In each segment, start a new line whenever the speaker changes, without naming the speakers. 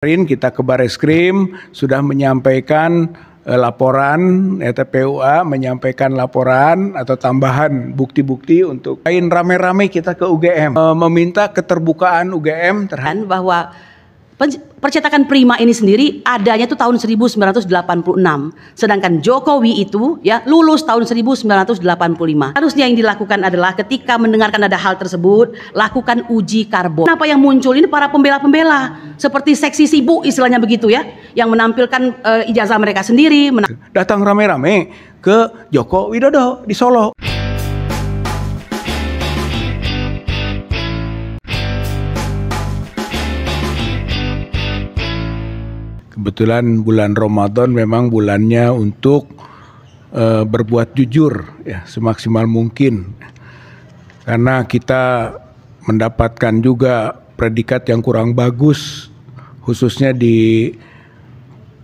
Kemarin kita ke Bareskrim sudah menyampaikan laporan, TPUA menyampaikan laporan atau tambahan bukti-bukti untuk lain rame-rame kita ke UGM meminta keterbukaan UGM terhadap
bahwa percetakan Prima ini sendiri adanya itu tahun 1986, sedangkan Jokowi itu ya lulus tahun 1985. Harusnya yang dilakukan adalah ketika mendengarkan ada hal tersebut, lakukan uji karbon. Kenapa yang muncul ini para pembela-pembela seperti seksi sibuk istilahnya begitu ya, yang menampilkan ijazah mereka sendiri.
Datang rame-rame ke Joko Widodo di Solo. Kebetulan bulan Ramadan memang bulannya untuk berbuat jujur ya semaksimal mungkin. Karena kita mendapatkan juga predikat yang kurang bagus khususnya di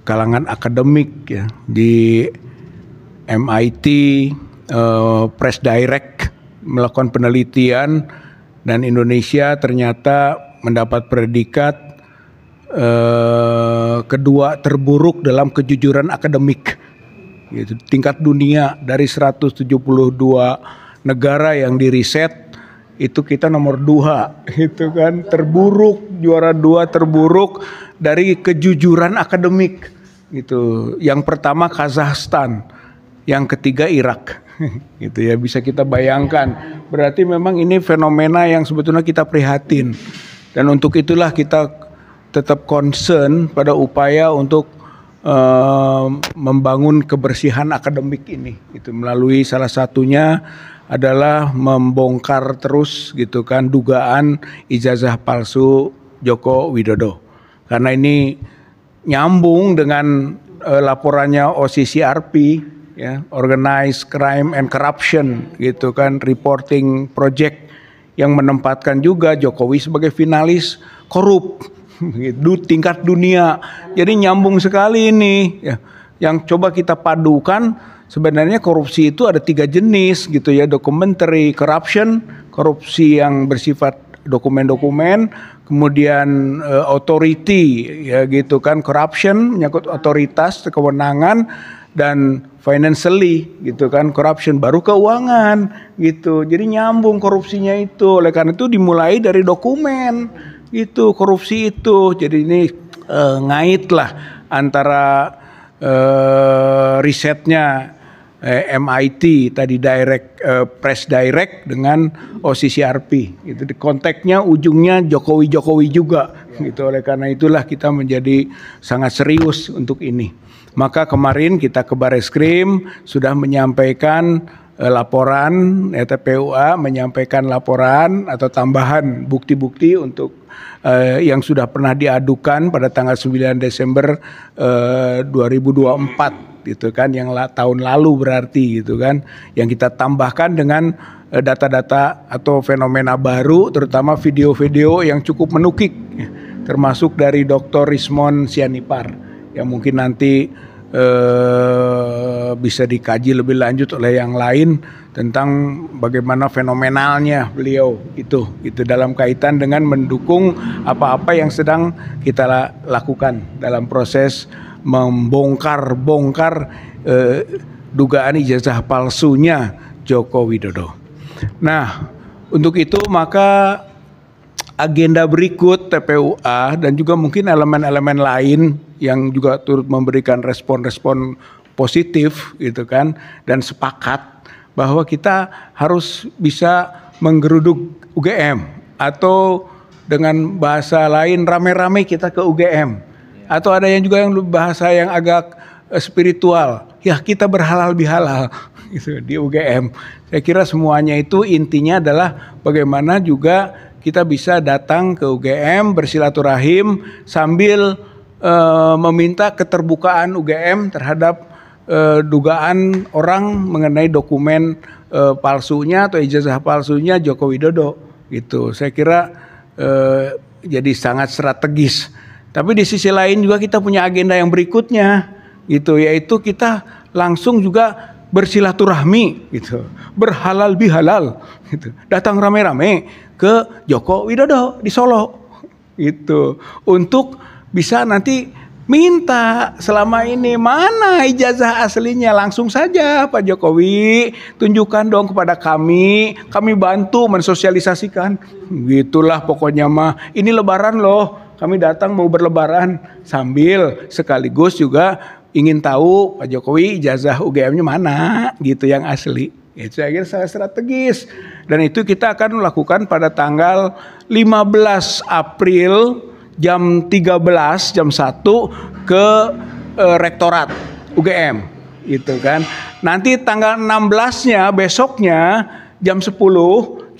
kalangan akademik ya, di MIT, Press Direct melakukan penelitian dan Indonesia ternyata mendapat predikat kedua terburuk dalam kejujuran akademik gitu. Tingkat dunia dari 172 negara yang diriset itu kita nomor 2 gitu kan, terburuk, juara 2 terburuk dari kejujuran akademik gitu. Yang pertama Kazakhstan, yang ketiga Irak gitu ya, bisa kita bayangkan. Berarti memang ini fenomena yang sebetulnya kita prihatin, dan untuk itulah kita tetap concern pada upaya untuk membangun kebersihan akademik ini gitu, melalui salah satunya adalah membongkar terus gitu kan dugaan ijazah palsu Joko Widodo, karena ini nyambung dengan laporannya OCCRP ya, Organized Crime and Corruption gitu kan, reporting project yang menempatkan juga Jokowi sebagai finalis korup tingkat dunia. Jadi nyambung sekali ini ya. Yang coba kita padukan, sebenarnya korupsi itu ada 3 jenis gitu ya, documentary corruption, korupsi yang bersifat dokumen-dokumen, kemudian authority ya gitu kan, corruption menyangkut otoritas, kewenangan, dan financially gitu kan, corruption baru keuangan gitu. Jadi nyambung korupsinya itu. Oleh karena itu dimulai dari dokumen itu korupsi itu. Jadi ini ngait lah antara risetnya MIT tadi Press Direct dengan OCCRP itu. Di konteksnya ujungnya Jokowi juga gitu. Oleh karena itulah kita menjadi sangat serius untuk ini. Maka kemarin kita ke Bareskrim sudah menyampaikan laporan, TPUA menyampaikan laporan atau tambahan bukti-bukti untuk yang sudah pernah diadukan pada tanggal 9 Desember 2024 gitu kan, yang tahun lalu berarti gitu kan, yang kita tambahkan dengan data-data atau fenomena baru, terutama video-video yang cukup menukik termasuk dari Dr. Rismon Sianipar yang mungkin nanti bisa dikaji lebih lanjut oleh yang lain tentang bagaimana fenomenalnya beliau itu dalam kaitan dengan mendukung apa-apa yang sedang kita lakukan dalam proses membongkar dugaan ijazah palsunya Joko Widodo. Nah, untuk itu maka agenda berikut TPUA dan juga mungkin elemen-elemen lain yang juga turut memberikan respon-respon positif gitu kan, dan sepakat bahwa kita harus bisa menggeruduk UGM, atau dengan bahasa lain rame-rame kita ke UGM, atau ada yang juga yang bahasa yang agak spiritual ya, kita berhalal bihalal gitu di UGM. Saya kira semuanya itu intinya adalah bagaimana juga kita bisa datang ke UGM bersilaturahim sambil meminta keterbukaan UGM terhadap dugaan orang mengenai dokumen palsunya atau ijazah palsunya Joko Widodo gitu. Saya kira jadi sangat strategis. Tapi di sisi lain juga kita punya agenda yang berikutnya gitu, yaitu kita langsung juga bersilaturahmi gitu, berhalal bihalal gitu, datang rame-rame ke Joko Widodo di Solo gitu, untuk bisa nanti minta selama ini mana ijazah aslinya, langsung saja Pak Jokowi tunjukkan dong kepada kami bantu mensosialisasikan. Gitulah pokoknya mah. Ini lebaran loh, kami datang mau berlebaran sambil sekaligus juga ingin tahu Pak Jokowi ijazah UGM-nya mana gitu yang asli. Itu saya kira sangat strategis, dan itu kita akan lakukan pada tanggal 15 April jam 13, jam 1 ke Rektorat UGM gitu kan. Nanti tanggal 16-nya besoknya jam 10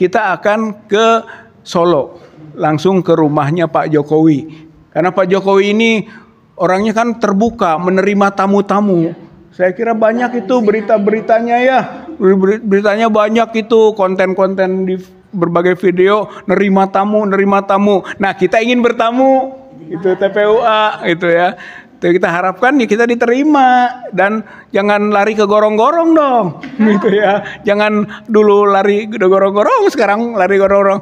kita akan ke Solo, langsung ke rumahnya Pak Jokowi. Karena Pak Jokowi ini orangnya kan terbuka menerima tamu-tamu. Saya kira banyak itu berita-beritanya ya. Beritanya banyak itu, konten-konten di berbagai video nerima tamu. Nah, kita ingin bertamu itu TPUA itu ya. Kita harapkan ya kita diterima, dan jangan lari ke gorong-gorong dong gitu ya. Jangan dulu lari ke gorong-gorong, sekarang lari gorong-gorong.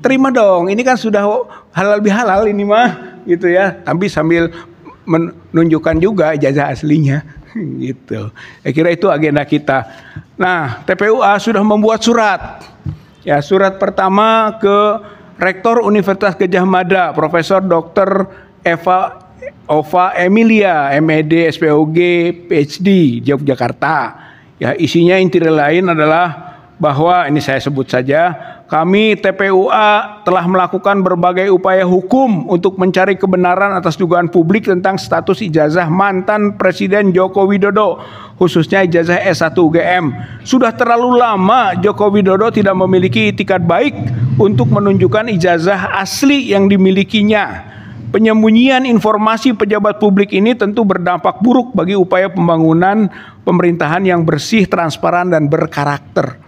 Terima dong. Ini kan sudah halal bihalal ini mah gitu ya. Tapi sambil menunjukkan juga ijazah aslinya gitu. Saya kira itu agenda kita. Nah, TPUA sudah membuat surat. Ya, surat pertama ke Rektor Universitas Gadjah Mada, Profesor Dr. Ova Emilia, MED, SPOG, PhD, Yogyakarta. Ya, isinya inti lain adalah bahwa, ini saya sebut saja, kami TPUA telah melakukan berbagai upaya hukum untuk mencari kebenaran atas dugaan publik tentang status ijazah mantan Presiden Joko Widodo, khususnya ijazah S1 UGM. Sudah terlalu lama Joko Widodo tidak memiliki itikat baik untuk menunjukkan ijazah asli yang dimilikinya. Penyembunyian informasi pejabat publik ini tentu berdampak buruk bagi upaya pembangunan pemerintahan yang bersih, transparan, dan berkarakter.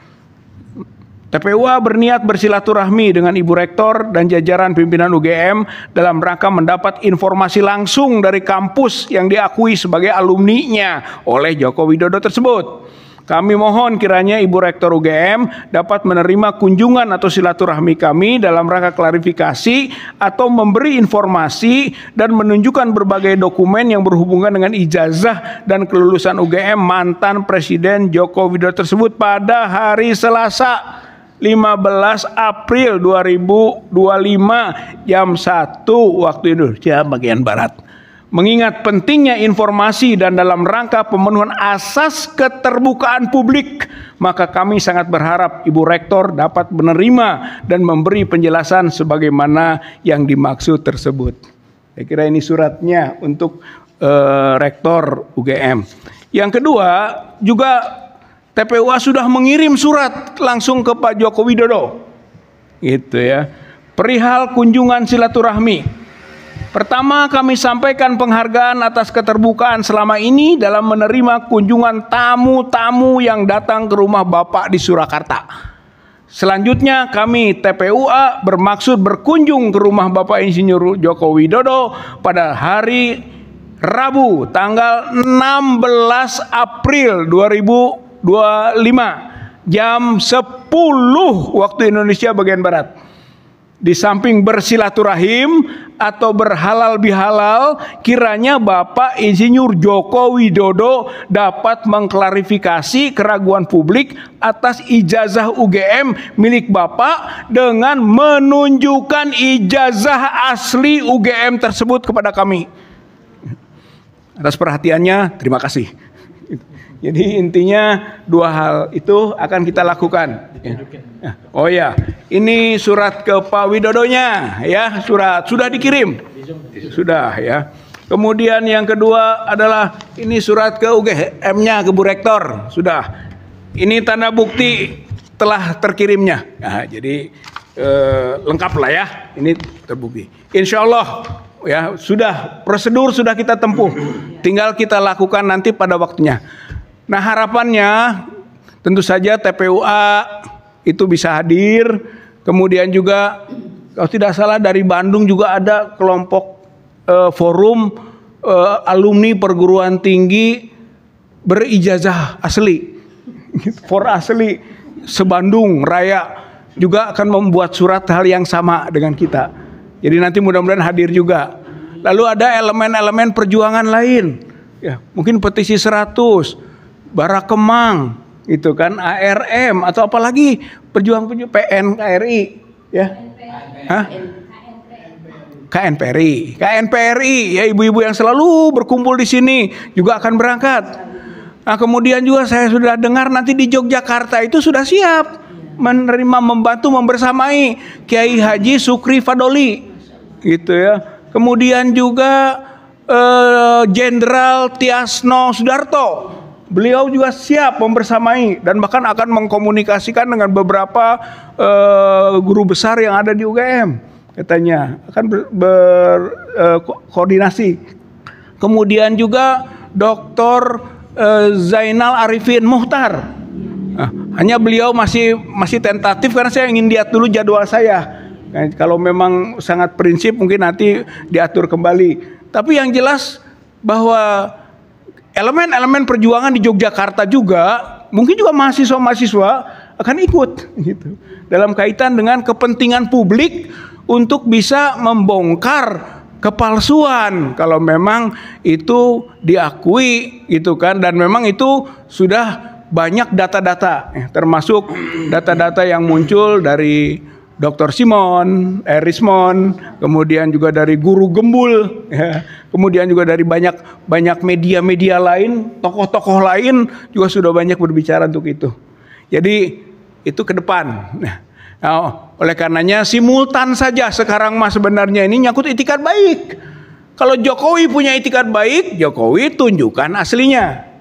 TPUA berniat bersilaturahmi dengan Ibu Rektor dan jajaran pimpinan UGM dalam rangka mendapat informasi langsung dari kampus yang diakui sebagai alumninya oleh Joko Widodo tersebut. Kami mohon kiranya Ibu Rektor UGM dapat menerima kunjungan atau silaturahmi kami dalam rangka klarifikasi atau memberi informasi dan menunjukkan berbagai dokumen yang berhubungan dengan ijazah dan kelulusan UGM mantan Presiden Joko Widodo tersebut pada hari Selasa 15 April 2025 jam 1 waktu Indonesia bagian Barat. Mengingat pentingnya informasi dan dalam rangka pemenuhan asas keterbukaan publik, maka kami sangat berharap Ibu Rektor dapat menerima dan memberi penjelasan sebagaimana yang dimaksud tersebut. Saya kira ini suratnya untuk Rektor UGM. Yang kedua, juga TPUA sudah mengirim surat langsung ke Pak Joko Widodo, gitu ya, perihal kunjungan silaturahmi. Pertama, kami sampaikan penghargaan atas keterbukaan selama ini dalam menerima kunjungan tamu-tamu yang datang ke rumah Bapak di Surakarta. Selanjutnya, kami TPUA bermaksud berkunjung ke rumah Bapak Insinyur Joko Widodo pada hari Rabu tanggal 16 April 2025 jam 10 waktu Indonesia bagian Barat. Di samping bersilaturahim atau berhalal bihalal, kiranya Bapak Insinyur Joko Widodo dapat mengklarifikasi keraguan publik atas ijazah UGM milik Bapak dengan menunjukkan ijazah asli UGM tersebut kepada kami. Atas perhatiannya, terima kasih. Jadi intinya dua hal itu akan kita lakukan. Oh ya, ini surat ke Pak Widodonya ya, surat sudah dikirim. Sudah ya. Kemudian yang kedua adalah ini surat ke UGM-nya, ke Bu Rektor. Sudah. Ini tanda bukti telah terkirimnya. Nah, jadi lengkap lah ya. Ini terbukti. Insya Allah ya, sudah prosedur sudah kita tempuh. Tinggal kita lakukan nanti pada waktunya. Nah, harapannya tentu saja TPUA itu bisa hadir. Kemudian juga kalau tidak salah dari Bandung juga ada kelompok forum alumni perguruan tinggi berijazah asli. For asli se-Bandung Raya juga akan membuat surat hal yang sama dengan kita. Jadi nanti mudah-mudahan hadir juga. Lalu ada elemen-elemen perjuangan lain. Ya, mungkin petisi 100, Bara Kemang, itu kan, ARM, atau apalagi perjuangan PNKRI, ya. Hah? KNPRI, ya, ibu-ibu yang selalu berkumpul di sini juga akan berangkat. Nah, kemudian juga saya sudah dengar nanti di Yogyakarta itu sudah siap menerima, membantu, membersamai Kiai Haji Sukri Fadoli, gitu ya. Kemudian juga Jenderal Tiasno Sudarto, beliau juga siap membersamai dan bahkan akan mengkomunikasikan dengan beberapa guru besar yang ada di UGM. Katanya akan berkoordinasi. Kemudian juga Dr. Zainal Arifin Muhtar. Nah, hanya beliau masih tentatif karena saya ingin lihat dulu jadwal saya. Nah, kalau memang sangat prinsip mungkin nanti diatur kembali. Tapi yang jelas bahwa elemen-elemen perjuangan di Yogyakarta juga mungkin juga mahasiswa-mahasiswa akan ikut gitu dalam kaitan dengan kepentingan publik untuk bisa membongkar kepalsuan kalau memang itu diakui gitu kan, dan memang itu sudah banyak data-data termasuk data-data yang muncul dari Dr. Rismon, kemudian juga dari Guru Gembul, ya, kemudian juga dari banyak media-media lain, tokoh-tokoh lain juga sudah banyak berbicara untuk itu. Jadi itu ke depan. Nah, oleh karenanya simultan saja sekarang mas sebenarnya ini nyangkut itikat baik. Kalau Jokowi punya itikat baik, Jokowi tunjukkan aslinya.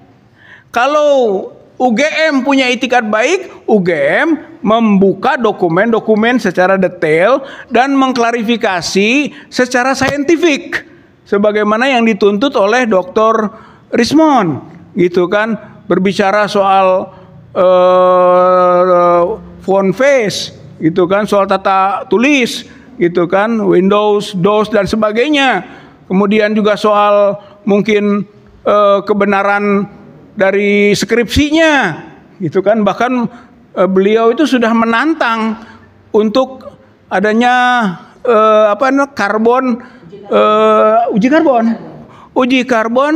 Kalau UGM punya itikat baik, UGM membuka dokumen-dokumen secara detail dan mengklarifikasi secara saintifik sebagaimana yang dituntut oleh Dr. Rismon, gitu kan, berbicara soal font face, gitu kan, soal tata tulis, gitu kan, Windows, DOS dan sebagainya. Kemudian juga soal mungkin kebenaran dari skripsinya, gitu kan. Bahkan beliau itu sudah menantang untuk adanya uji karbon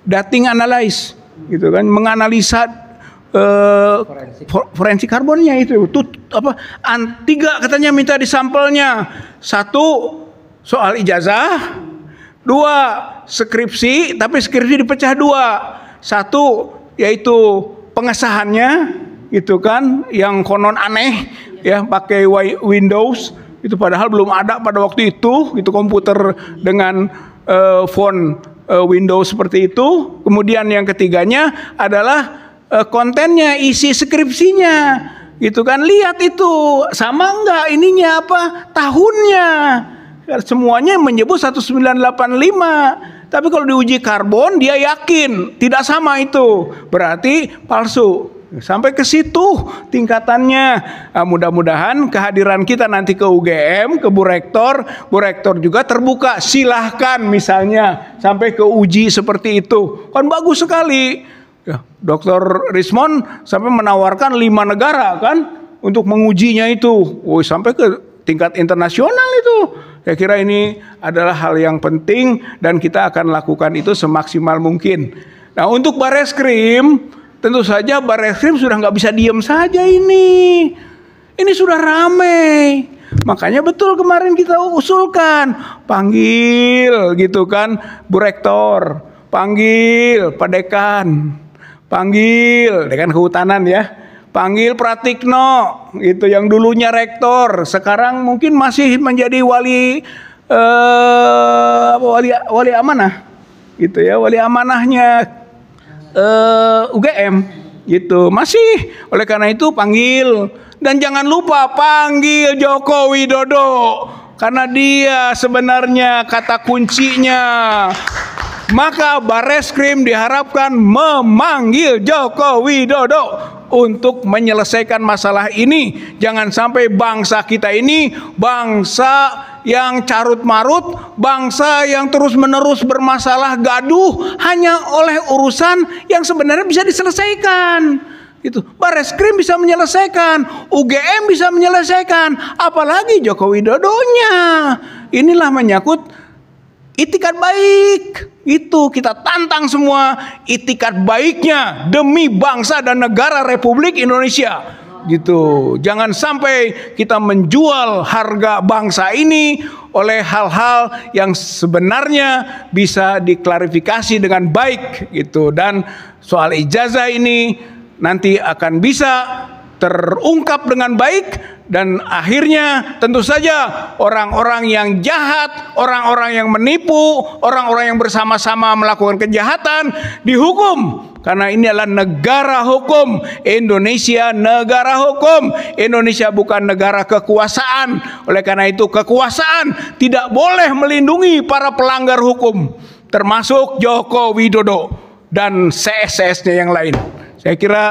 dating analyze, gitu kan, menganalisa forensik karbonnya itu tiga katanya minta di sampelnya. 1 soal ijazah, 2 skripsi tapi skripsi dipecah 2. 1 yaitu pengesahannya, gitu kan, yang konon aneh ya, pakai Windows itu padahal belum ada pada waktu itu gitu komputer dengan font Windows seperti itu. Kemudian yang ketiganya adalah kontennya, isi skripsinya, gitu kan, lihat itu sama enggak ininya tahunnya. Semuanya menyebut 1985, tapi kalau diuji karbon dia yakin tidak sama, itu berarti palsu. Sampai ke situ tingkatannya. Nah, mudah-mudahan kehadiran kita nanti ke UGM, ke Bu Rektor juga terbuka, silahkan misalnya sampai ke uji seperti itu, kan bagus sekali. Ya, Dr. Rismon sampai menawarkan 5 negara kan untuk mengujinya itu. Sampai ke tingkat internasional itu. Saya kira ini adalah hal yang penting dan kita akan lakukan itu semaksimal mungkin. Nah, untuk Bareskrim, tentu saja Bareskrim sudah nggak bisa diem saja ini. Ini sudah ramai. Makanya betul kemarin kita usulkan, panggil gitu kan Bu Rektor, panggil Pak Dekan, panggil Dekan Kehutanan ya, panggil Pratikno gitu yang dulunya rektor, sekarang mungkin masih menjadi wali amanah gitu ya, wali amanahnya UGM gitu masih. Oleh karena itu panggil, dan jangan lupa panggil Joko Widodo karena dia sebenarnya kata kuncinya. Maka Bareskrim diharapkan memanggil Joko Widodo untuk menyelesaikan masalah ini. Jangan sampai bangsa kita ini bangsa yang carut marut, bangsa yang terus-menerus bermasalah, gaduh hanya oleh urusan yang sebenarnya bisa diselesaikan. Itu Bareskrim bisa menyelesaikan, UGM bisa menyelesaikan, apalagi Joko Widodonya. inilah menyangkut itikat baik. Itu kita tantang semua itikat baiknya demi bangsa dan negara Republik Indonesia. Gitu. Jangan sampai kita menjual harga bangsa ini oleh hal-hal yang sebenarnya bisa diklarifikasi dengan baik gitu. Dan soal ijazah ini nanti akan bisa terungkap dengan baik, dan akhirnya tentu saja orang-orang yang jahat, orang-orang yang menipu, orang-orang yang bersama-sama melakukan kejahatan dihukum. Karena ini adalah negara hukum. Indonesia negara hukum. Indonesia bukan negara kekuasaan. Oleh karena itu kekuasaan tidak boleh melindungi para pelanggar hukum, termasuk Joko Widodo dan CS-CS-nya yang lain. Saya kira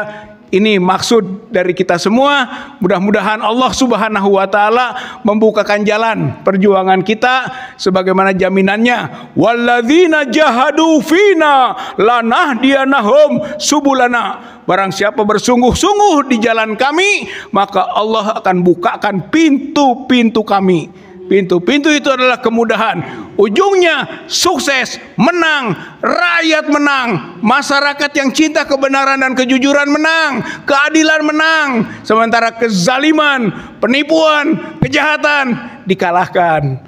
ini maksud dari kita semua. Mudah-mudahan Allah Subhanahu wa taala membukakan jalan perjuangan kita sebagaimana jaminannya, walladzina jahadu fina lanahdiyanahum subulana. Barang siapa bersungguh-sungguh di jalan kami, maka Allah akan bukakan pintu-pintu kami. Pintu-pintu itu adalah kemudahan. Ujungnya sukses, menang, rakyat menang, masyarakat yang cinta kebenaran dan kejujuran menang, keadilan menang, sementara kezaliman, penipuan, kejahatan dikalahkan.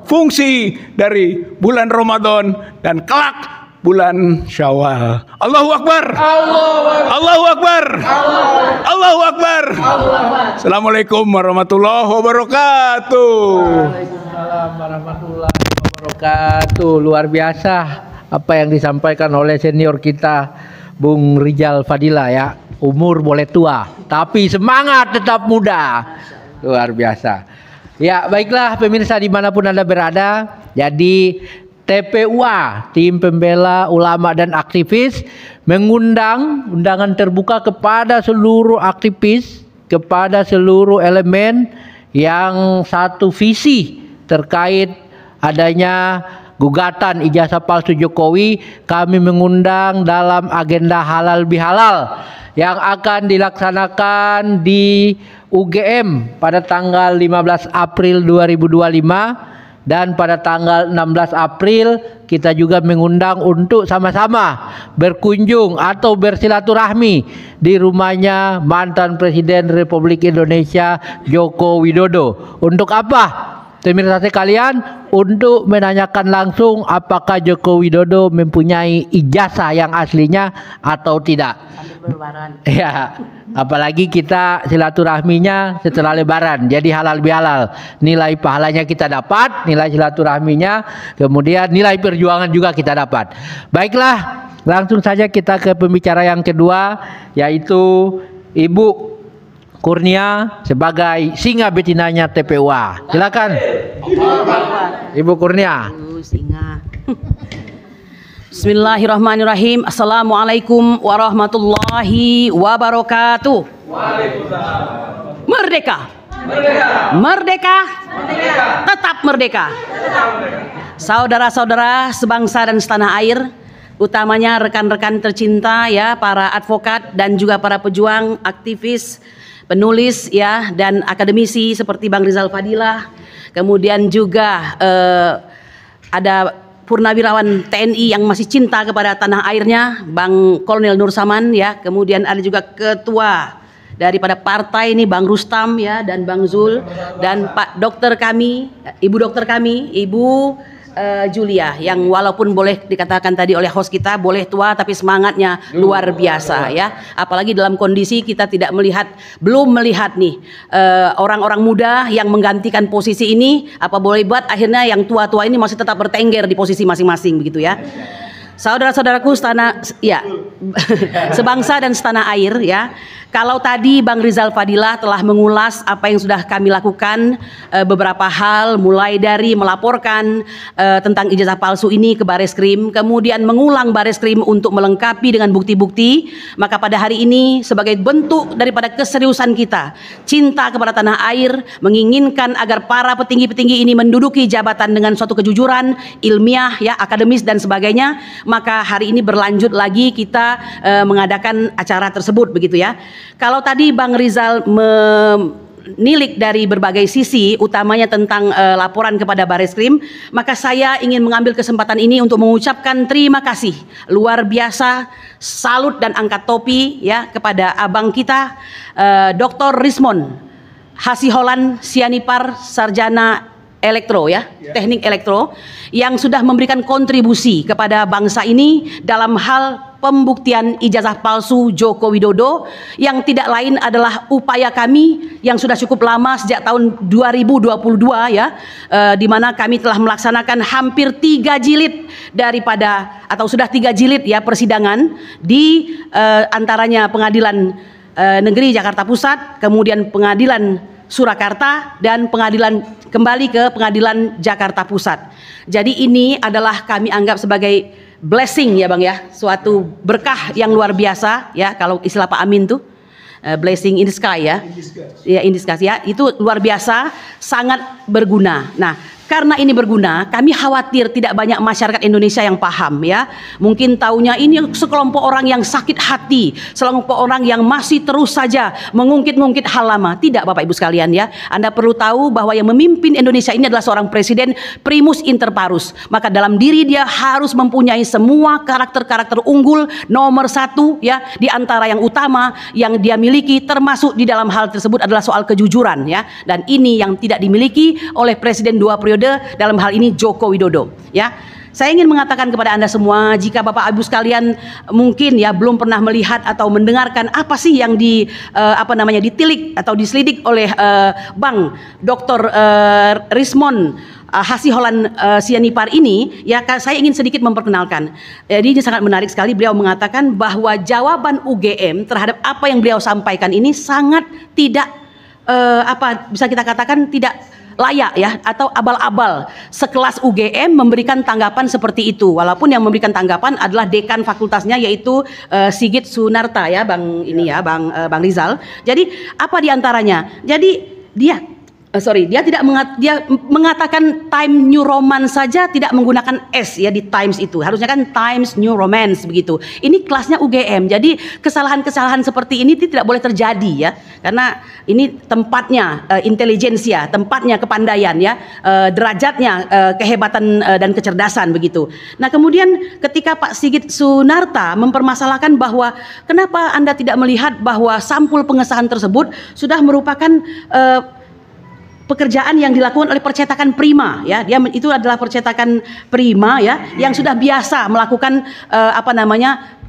Fungsi dari bulan Ramadan dan kelak bulan Syawal. Allahu Akbar. Allahu Akbar. Allahu Akbar. Assalamualaikum warahmatullahi wabarakatuh.
Waalaikumsalam warahmatullahi wabarakatuh. Luar biasa apa yang disampaikan oleh senior kita, Bung Rizal Fadila ya. Umur boleh tua, tapi semangat tetap muda. Luar biasa. Ya, baiklah pemirsa dimanapun Anda berada. Jadi TPUA, Tim Pembela Ulama dan Aktivis, mengundang undangan terbuka kepada seluruh aktivis, kepada seluruh elemen yang satu visi terkait adanya gugatan ijazah palsu Jokowi. Kami mengundang dalam agenda halal bihalal yang akan dilaksanakan di UGM pada tanggal 15 April 2025. Dan pada tanggal 16 April kita juga mengundang untuk sama-sama berkunjung atau bersilaturahmi di rumahnya mantan Presiden Republik Indonesia Joko Widodo. Untuk apa? Pemirsa sekalian, untuk menanyakan langsung apakah Joko Widodo mempunyai ijazah yang aslinya atau tidak. Ya, apalagi kita silaturahminya setelah Lebaran, jadi halal bihalal. Nilai pahalanya kita dapat, nilai silaturahminya, kemudian nilai perjuangan juga kita dapat. Baiklah, langsung saja kita ke pembicara yang kedua, yaitu Ibu Kurnia sebagai singa betinanya TPUA. Silakan, Ibu Kurnia.
Singa. Bismillahirrahmanirrahim. Assalamualaikum warahmatullahi wabarakatuh. Waalaikumsalam. Merdeka. Merdeka. Merdeka. Merdeka. Tetap merdeka. Saudara-saudara sebangsa dan setanah air, utamanya rekan-rekan tercinta ya, para advokat dan juga para pejuang, aktivis, penulis ya, dan akademisi seperti Bang Rizal Fadilah. Kemudian juga ada purnawirawan TNI yang masih cinta kepada tanah airnya, Bang Kolonel Nur Saman ya. Kemudian ada juga ketua daripada partai ini, Bang Rustam ya, dan Bang Zul, dan Pak dokter kami, Ibu dokter kami, Ibu Julia, yang walaupun boleh dikatakan tadi oleh host kita boleh tua tapi semangatnya luar biasa ya. Apalagi dalam kondisi kita tidak melihat, belum melihat nih orang-orang muda yang menggantikan posisi ini, apa boleh buat akhirnya yang tua-tua ini masih tetap bertengger di posisi masing-masing begitu ya. Saudara-saudaraku setanah ya, sebangsa dan setanah air ya. Kalau tadi Bang Rizal Fadilah telah mengulas apa yang sudah kami lakukan, beberapa hal mulai dari melaporkan tentang ijazah palsu ini ke Bareskrim, kemudian mengulang Bareskrim untuk melengkapi dengan bukti-bukti, maka pada hari ini sebagai bentuk daripada keseriusan kita, cinta kepada tanah air, menginginkan agar para petinggi-petinggi ini menduduki jabatan dengan suatu kejujuran, ilmiah ya, akademis dan sebagainya, maka hari ini berlanjut lagi kita mengadakan acara tersebut begitu ya. Kalau tadi Bang Rizal nilik dari berbagai sisi, utamanya tentang laporan kepada Bareskrim, maka saya ingin mengambil kesempatan ini untuk mengucapkan terima kasih luar biasa, salut dan angkat topi ya kepada abang kita, Dr. Rismon Hasiholan Sianipar, sarjana elektro ya, teknik elektro, yang sudah memberikan kontribusi kepada bangsa ini dalam hal pembuktian ijazah palsu Joko Widodo, yang tidak lain adalah upaya kami yang sudah cukup lama sejak tahun 2022 ya, di mana kami telah melaksanakan hampir 3 jilid daripada, atau sudah 3 jilid ya persidangan di antaranya Pengadilan Negeri Jakarta Pusat, kemudian Pengadilan Surakarta, dan kembali ke Pengadilan Jakarta Pusat. Jadi ini adalah kami anggap sebagai blessing ya Bang ya, suatu berkah yang luar biasa ya, kalau istilah Pak Amin tuh blessing in the sky ya. Ya, in the sky ya, itu luar biasa, sangat berguna. Nah, karena ini berguna, kami khawatir tidak banyak masyarakat Indonesia yang paham ya. Mungkin taunya ini sekelompok orang yang sakit hati, sekelompok orang yang masih terus saja mengungkit-ungkit hal lama. Tidak Bapak Ibu sekalian ya. Anda perlu tahu bahwa yang memimpin Indonesia ini adalah seorang presiden primus inter parus. Maka dalam diri dia harus mempunyai semua karakter-karakter unggul nomor 1 ya, di antara yang utama yang dia miliki, termasuk di dalam hal tersebut adalah soal kejujuran ya. Dan ini yang tidak dimiliki oleh presiden 2 periode, dalam hal ini Joko Widodo ya. Saya ingin mengatakan kepada Anda semua, jika Bapak Ibu sekalian mungkin ya belum pernah melihat atau mendengarkan apa sih yang ditilik atau diselidik oleh Bang Dr. Rismon Hasiholan Sianipar ini ya, saya ingin sedikit memperkenalkan. Jadi ini sangat menarik sekali, beliau mengatakan bahwa jawaban UGM terhadap apa yang beliau sampaikan ini sangat tidak bisa kita katakan tidak layak ya, atau abal-abal. Sekelas UGM memberikan tanggapan seperti itu, walaupun yang memberikan tanggapan adalah dekan fakultasnya, yaitu Sigit Sunarta ya, Bang ini ya, Bang Rizal. Jadi apa diantaranya? Jadi dia tidak dia mengatakan Time New Roman saja tidak menggunakan S ya di Times itu. Harusnya kan Times New Romance begitu. Ini kelasnya UGM. Jadi kesalahan-kesalahan seperti ini tidak boleh terjadi ya. Karena ini tempatnya intelijensia, tempatnya kepandaian ya, derajatnya kehebatan dan kecerdasan begitu. Nah, kemudian ketika Pak Sigit Sunarta mempermasalahkan bahwa kenapa Anda tidak melihat bahwa sampul pengesahan tersebut sudah merupakan pekerjaan yang dilakukan oleh percetakan Prima ya, itu adalah percetakan Prima ya, yang sudah biasa melakukan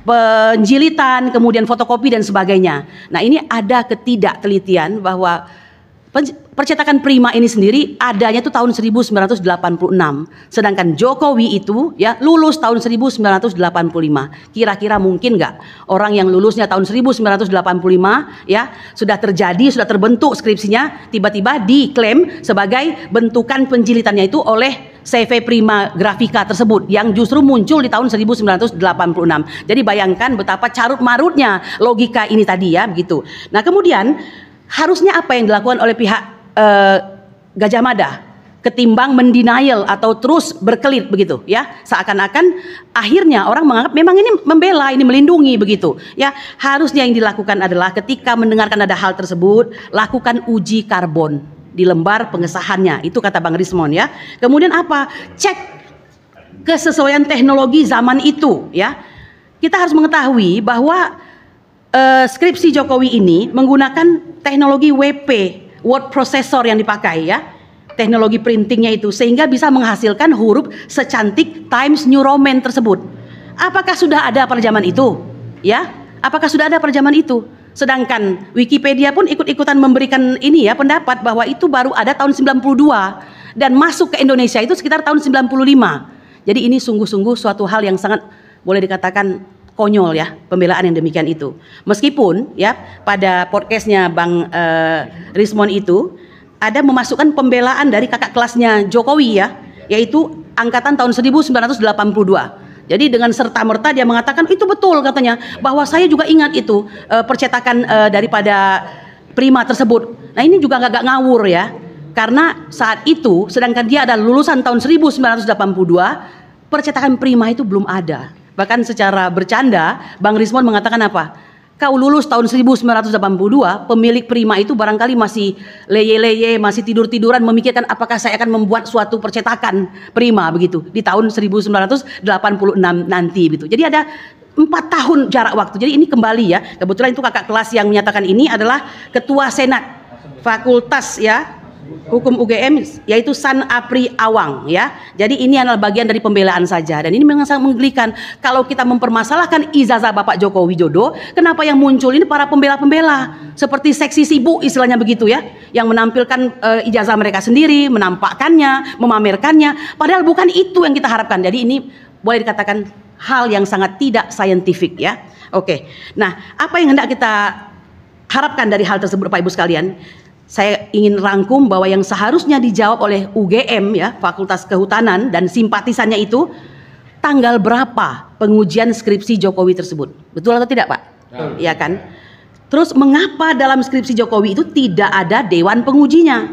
penjilitan, kemudian fotokopi dan sebagainya. Nah, ini ada ketidaktelitian bahwa percetakan Prima ini sendiri adanya itu tahun 1986, sedangkan Jokowi itu ya lulus tahun 1985. Kira-kira mungkin nggak orang yang lulusnya tahun 1985 ya sudah terbentuk skripsinya, tiba-tiba diklaim sebagai bentukan penjilitannya itu oleh CV Prima Grafika tersebut yang justru muncul di tahun 1986. Jadi bayangkan betapa carut marutnya logika ini tadi ya begitu. Nah, kemudian harusnya apa yang dilakukan oleh pihak Gajah Mada ketimbang mendenial atau terus berkelit begitu ya, seakan-akan akhirnya orang menganggap memang ini membela, ini melindungi begitu ya. Harusnya yang dilakukan adalah ketika mendengarkan ada hal tersebut, lakukan uji karbon di lembar pengesahannya, itu kata Bang Rismon ya. Kemudian apa? Cek kesesuaian teknologi zaman itu ya. Kita harus mengetahui bahwa skripsi Jokowi ini menggunakan teknologi WP, word processor yang dipakai ya, teknologi printingnya itu, sehingga bisa menghasilkan huruf secantik Times New Roman tersebut. Apakah sudah ada pada zaman itu? Ya, apakah sudah ada pada zaman itu? Sedangkan Wikipedia pun ikut-ikutan memberikan ini ya pendapat bahwa itu baru ada tahun 92 dan masuk ke Indonesia itu sekitar tahun 95. Jadi ini sungguh-sungguh suatu hal yang sangat boleh dikatakan konyol ya, pembelaan yang demikian itu. Meskipun ya pada podcastnya Bang Rismon itu ada memasukkan pembelaan dari kakak kelasnya Jokowi ya, yaitu angkatan tahun 1982. Jadi dengan serta-merta dia mengatakan itu betul katanya, bahwa saya juga ingat itu percetakan daripada Prima tersebut. Nah, ini juga agak ngawur ya, karena saat itu sedangkan dia adalah lulusan tahun 1982, percetakan Prima itu belum ada. Bahkan secara bercanda Bang Rismon mengatakan apa? kau lulus tahun 1982, pemilik Prima itu barangkali masih leye-leye, masih tidur-tiduran memikirkan apakah saya akan membuat suatu percetakan Prima begitu di tahun 1986 nanti begitu. Jadi ada 4 tahun jarak waktu. Jadi ini kembali ya, kebetulan itu kakak kelas yang menyatakan ini adalah Ketua Senat Fakultas ya Hukum UGM, yaitu San Apri Awang ya. Jadi ini adalah bagian dari pembelaan saja, dan ini memang sangat menggelikan. Kalau kita mempermasalahkan ijazah Bapak Joko Widodo, kenapa yang muncul ini para pembela-pembela seperti seksi sibuk istilahnya begitu ya, yang menampilkan ijazah mereka sendiri, menampakkannya, memamerkannya, padahal bukan itu yang kita harapkan. Jadi ini boleh dikatakan hal yang sangat tidak saintifik ya. Oke. Nah, apa yang hendak kita harapkan dari hal tersebut Bapak Ibu sekalian? Saya ingin rangkum bahwa yang seharusnya dijawab oleh UGM ya, Fakultas Kehutanan dan simpatisannya itu, tanggal berapa pengujian skripsi Jokowi tersebut. Betul atau tidak Pak? Iya kan? Terus mengapa dalam skripsi Jokowi itu tidak ada dewan pengujinya?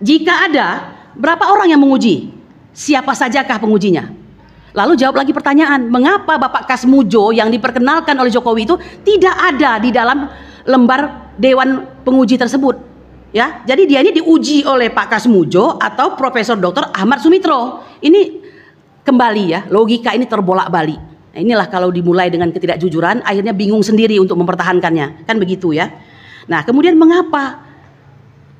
Jika ada, berapa orang yang menguji? Siapa sajakah pengujinya? Lalu jawab lagi pertanyaan, mengapa Bapak Kasmujo yang diperkenalkan oleh Jokowi itu tidak ada di dalam lembar dewan penguji tersebut ya. Jadi dia ini diuji oleh Pak Kasmujo atau Profesor Dr. Ahmad Sumitro. Ini kembali ya, logika ini terbolak-balik. Nah, inilah kalau dimulai dengan ketidakjujuran akhirnya bingung sendiri untuk mempertahankannya, kan begitu ya. Nah, kemudian mengapa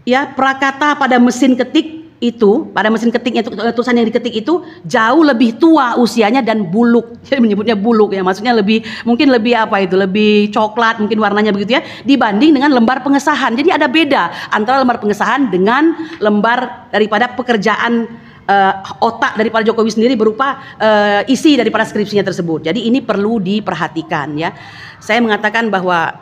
ya prakata pada mesin ketik itu, pada mesin ketiknya itu, tulisan yang diketik itu jauh lebih tua usianya dan buluk. Saya menyebutnya buluk ya, maksudnya lebih, mungkin lebih apa itu, lebih coklat mungkin warnanya begitu ya, dibanding dengan lembar pengesahan. Jadi ada beda antara lembar pengesahan dengan lembar daripada pekerjaan otak daripada Jokowi sendiri berupa isi daripada skripsinya tersebut. Jadi ini perlu diperhatikan ya. Saya mengatakan bahwa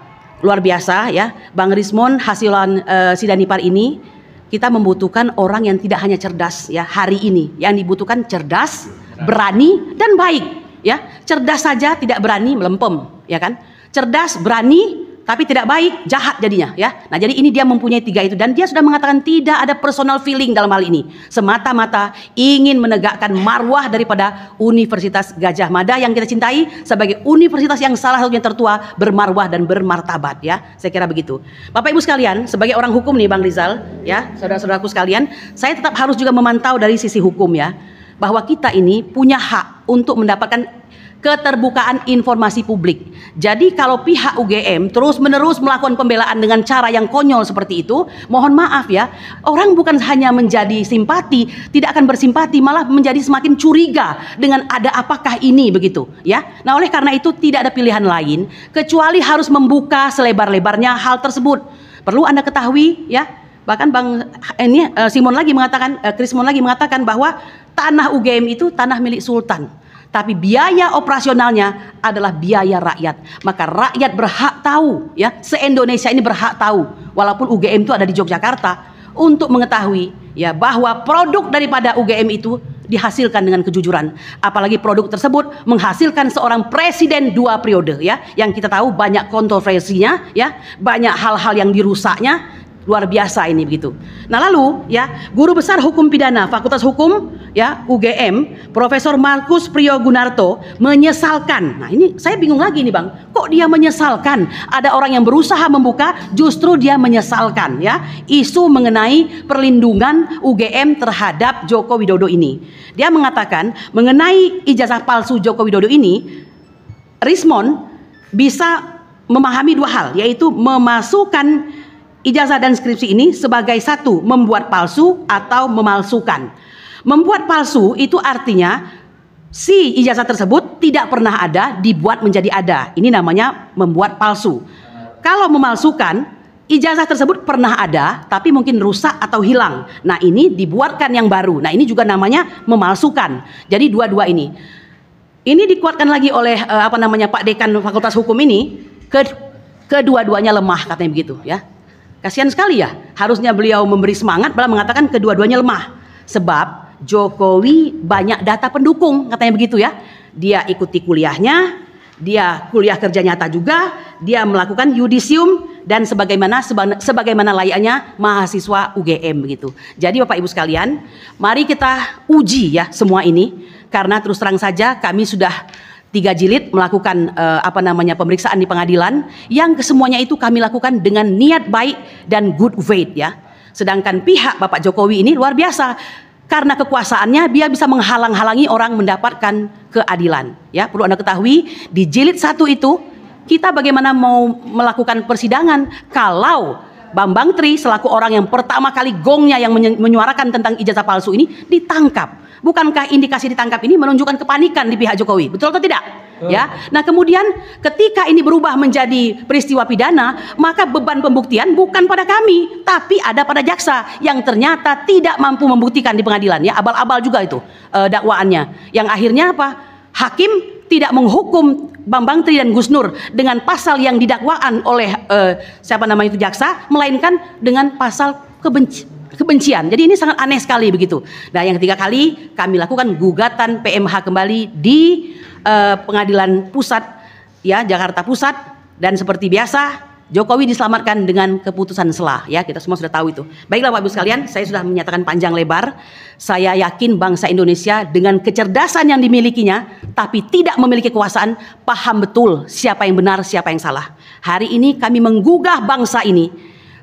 luar biasa ya, Bang Rismon hasilan Sidanipar ini. Kita membutuhkan orang yang tidak hanya cerdas ya hari ini, yang dibutuhkan cerdas, berani dan baik ya. Cerdas saja tidak berani melempem ya kan. Cerdas, berani tapi tidak baik, jahat jadinya ya. Nah, jadi ini dia mempunyai 3 itu, dan dia sudah mengatakan tidak ada personal feeling dalam hal ini. Semata-mata ingin menegakkan marwah daripada Universitas Gadjah Mada yang kita cintai sebagai universitas yang salah satunya tertua, bermarwah dan bermartabat ya. Saya kira begitu. Bapak Ibu sekalian, sebagai orang hukum nih Bang Rizal ya, saudara-saudaraku sekalian, saya tetap harus juga memantau dari sisi hukum ya, bahwa kita ini punya hak untuk mendapatkan keterbukaan informasi publik. Jadi kalau pihak UGM terus-menerus melakukan pembelaan dengan cara yang konyol seperti itu, mohon maaf ya, orang bukan hanya menjadi simpati, tidak akan bersimpati, malah menjadi semakin curiga dengan ada apakah ini begitu ya. Nah, oleh karena itu tidak ada pilihan lain kecuali harus membuka selebar-lebarnya hal tersebut. Perlu Anda ketahui ya, bahkan Bang Krismon lagi mengatakan bahwa tanah UGM itu tanah milik sultan. Tapi biaya operasionalnya adalah biaya rakyat. Maka rakyat berhak tahu ya, se-Indonesia ini berhak tahu, walaupun UGM itu ada di Yogyakarta, untuk mengetahui ya bahwa produk daripada UGM itu dihasilkan dengan kejujuran. Apalagi produk tersebut menghasilkan seorang presiden 2 periode ya, yang kita tahu banyak kontroversinya ya, banyak hal-hal yang dirusaknya. Luar biasa ini begitu. Nah, lalu ya, Guru Besar Hukum Pidana Fakultas Hukum ya UGM, Profesor Markus Priyogunarto menyesalkan. Nah, ini saya bingung lagi nih Bang. Kok dia menyesalkan? Ada orang yang berusaha membuka, justru dia menyesalkan ya isu mengenai perlindungan UGM terhadap Joko Widodo ini. Dia mengatakan mengenai ijazah palsu Joko Widodo ini, Rismon bisa memahami 2 hal, yaitu memasukkan ijazah dan skripsi ini sebagai satu, membuat palsu atau memalsukan. Membuat palsu itu artinya si ijazah tersebut tidak pernah ada, dibuat menjadi ada. Ini namanya membuat palsu. Kalau memalsukan, ijazah tersebut pernah ada tapi mungkin rusak atau hilang. Nah, ini dibuatkan yang baru. Nah, ini juga namanya memalsukan. Jadi dua-dua ini. Ini dikuatkan lagi oleh Pak Dekan Fakultas Hukum ini, kedua-duanya lemah katanya begitu ya. Kasihan sekali ya, harusnya beliau memberi semangat, malah mengatakan kedua-duanya lemah. Sebab Jokowi banyak data pendukung, katanya begitu ya. Dia ikuti kuliahnya, dia kuliah kerja nyata juga, dia melakukan yudisium dan sebagaimana layaknya mahasiswa UGM begitu. Jadi Bapak Ibu sekalian, mari kita uji ya semua ini, karena terus terang saja kami sudah 3 jilid melakukan pemeriksaan di pengadilan, yang kesemuanya itu kami lakukan dengan niat baik dan good faith ya. Sedangkan pihak Bapak Jokowi ini luar biasa, karena kekuasaannya dia bisa menghalang-halangi orang mendapatkan keadilan ya. Perlu Anda ketahui, di jilid 1 itu kita bagaimana mau melakukan persidangan kalau Bambang Tri selaku orang yang pertama kali gongnya yang menyuarakan tentang ijazah palsu ini ditangkap. Bukankah indikasi ditangkap ini menunjukkan kepanikan di pihak Jokowi? Betul atau tidak? Ya. Nah, kemudian ketika ini berubah menjadi peristiwa pidana, maka beban pembuktian bukan pada kami, tapi ada pada jaksa yang ternyata tidak mampu membuktikan di pengadilan ya. Abal-abal juga itu dakwaannya. Yang akhirnya apa? Hakim tidak menghukum Bambang Tri dan Gus Nur dengan pasal yang didakwaan oleh jaksa, melainkan dengan pasal kebencian. Jadi ini sangat aneh sekali begitu. Nah, yang ketiga kali kami lakukan gugatan PMH kembali di Pengadilan Pusat ya, Jakarta Pusat, dan seperti biasa Jokowi diselamatkan dengan keputusan sela ya, kita semua sudah tahu itu. Baiklah Bapak Ibu sekalian, saya sudah menyatakan panjang lebar. Saya yakin bangsa Indonesia dengan kecerdasan yang dimilikinya, tapi tidak memiliki kekuasaan, paham betul siapa yang benar, siapa yang salah. Hari ini kami menggugah bangsa ini.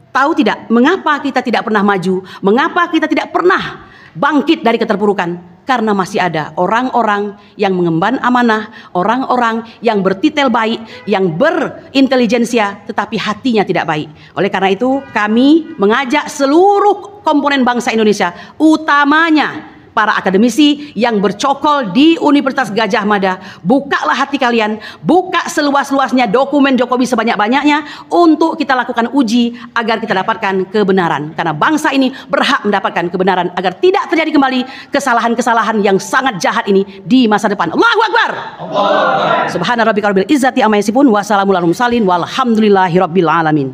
Tahu tidak mengapa kita tidak pernah maju, mengapa kita tidak pernah bangkit dari keterpurukan? Karena masih ada orang-orang yang mengemban amanah, orang-orang yang bertitel baik, yang berintelijensia, tetapi hatinya tidak baik. Oleh karena itu, kami mengajak seluruh komponen bangsa Indonesia, utamanya para akademisi yang bercokol di Universitas Gadjah Mada, bukalah hati kalian, buka seluas-luasnya dokumen Jokowi sebanyak-banyaknya untuk kita lakukan uji agar kita dapatkan kebenaran. Karena bangsa ini berhak mendapatkan kebenaran agar tidak terjadi kembali kesalahan-kesalahan yang sangat jahat ini di masa depan. Allahu Akbar. Subhana rabbika rabbil izzati amma yasifun wa salamun alal mursalin walhamdulillahi rabbil alamin.